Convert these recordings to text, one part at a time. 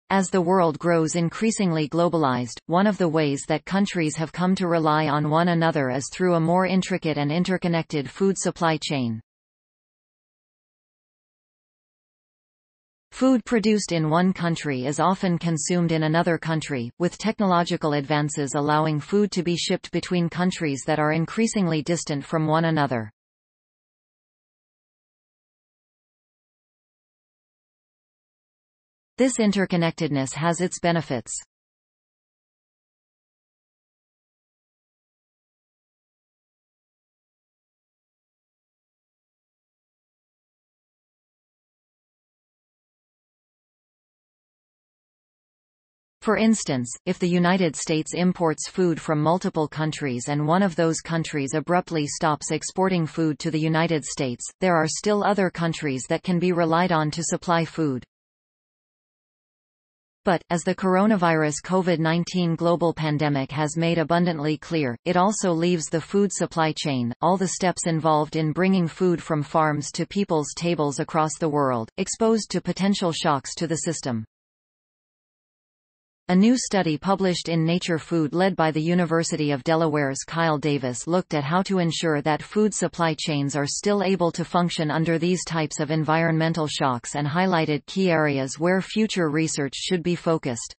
As the world grows increasingly globalized, one of the ways that countries have come to rely on one another is through a more intricate and interconnected food supply chain. Food produced in one country is often consumed in another country, with technological advances allowing food to be shipped between countries that are increasingly distant from one another. This interconnectedness has its benefits. For instance, if the United States imports food from multiple countries and one of those countries abruptly stops exporting food to the United States, there are still other countries that can be relied on to supply food. But, as the coronavirus COVID-19 global pandemic has made abundantly clear, it also leaves the food supply chain, all the steps involved in bringing food from farms to people's tables across the world, exposed to potential shocks to the system. A new study published in Nature Food led by the University of Delaware's Kyle Davis looked at how to ensure that food supply chains are still able to function under these types of environmental shocks and highlighted key areas where future research should be focused.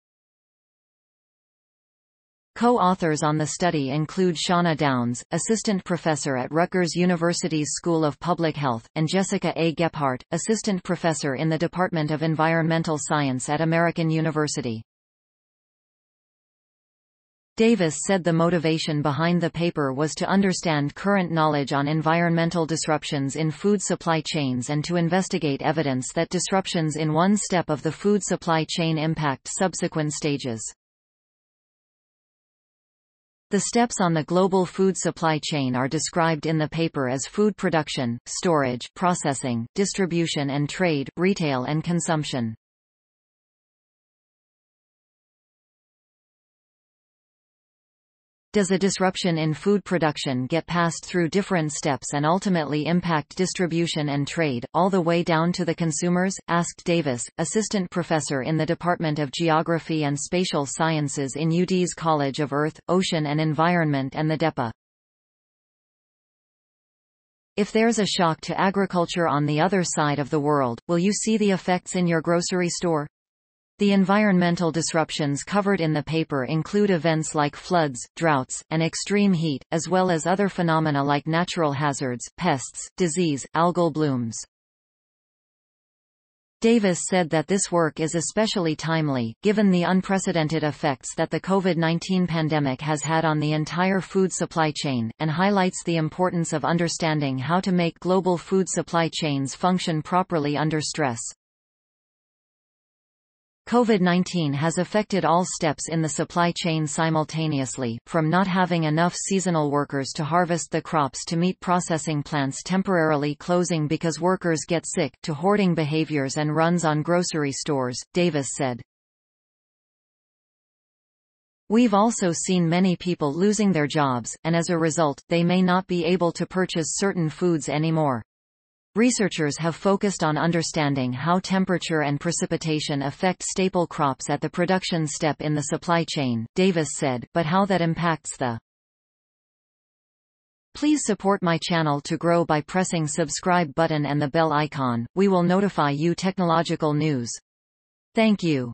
Co-authors on the study include Shauna Downs, assistant professor at Rutgers University's School of Public Health, and Jessica A. Gephardt, assistant professor in the Department of Environmental Science at American University. Davis said the motivation behind the paper was to understand current knowledge on environmental disruptions in food supply chains and to investigate evidence that disruptions in one step of the food supply chain impact subsequent stages. The steps on the global food supply chain are described in the paper as food production, storage, processing, distribution and trade, retail and consumption. Does a disruption in food production get passed through different steps and ultimately impact distribution and trade, all the way down to the consumers? Asked Davis, assistant professor in the Department of Geography and Spatial Sciences in UD's College of Earth, Ocean and Environment and the DEPA. If there's a shock to agriculture on the other side of the world, will you see the effects in your grocery store? The environmental disruptions covered in the paper include events like floods, droughts, and extreme heat, as well as other phenomena like natural hazards, pests, disease, algal blooms. Davis said that this work is especially timely, given the unprecedented effects that the COVID-19 pandemic has had on the entire food supply chain, and highlights the importance of understanding how to make global food supply chains function properly under stress. COVID-19 has affected all steps in the supply chain simultaneously, from not having enough seasonal workers to harvest the crops to meat processing plants temporarily closing because workers get sick, to hoarding behaviors and runs on grocery stores, Davis said. We've also seen many people losing their jobs, and as a result, they may not be able to purchase certain foods anymore. Researchers have focused on understanding how temperature and precipitation affect staple crops at the production step in the supply chain, Davis said, but how that impacts the. Please support my channel to grow by pressing subscribe button and the bell icon. We will notify you technological news. Thank you.